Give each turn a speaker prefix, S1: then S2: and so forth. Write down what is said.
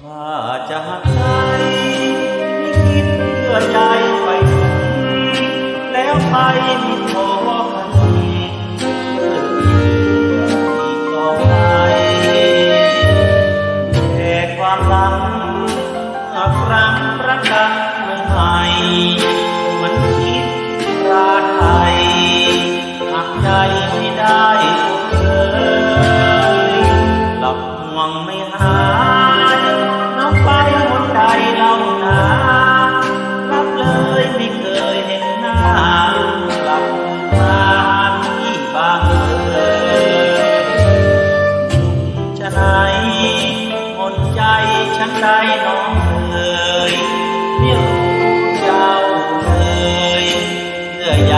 S1: ว่าจะหักใจไม่คิดเยื่อใยไปถึงแล้วไปไม่ขอกันอีกต่อไปแต่ความหลังครั้งรักกันใหม่มันคิดราไทยหักใจไม่ได้เลยหลับห่วงไม่หายน้องไปหัวใจเราหนารับเลยไม่เคยเห็นหน้ากลับมาที่บ้านเลยจะไหนหมดใจฉันได้น้องเอ่ยไม่รู้เจ้าเลยเยื่อใย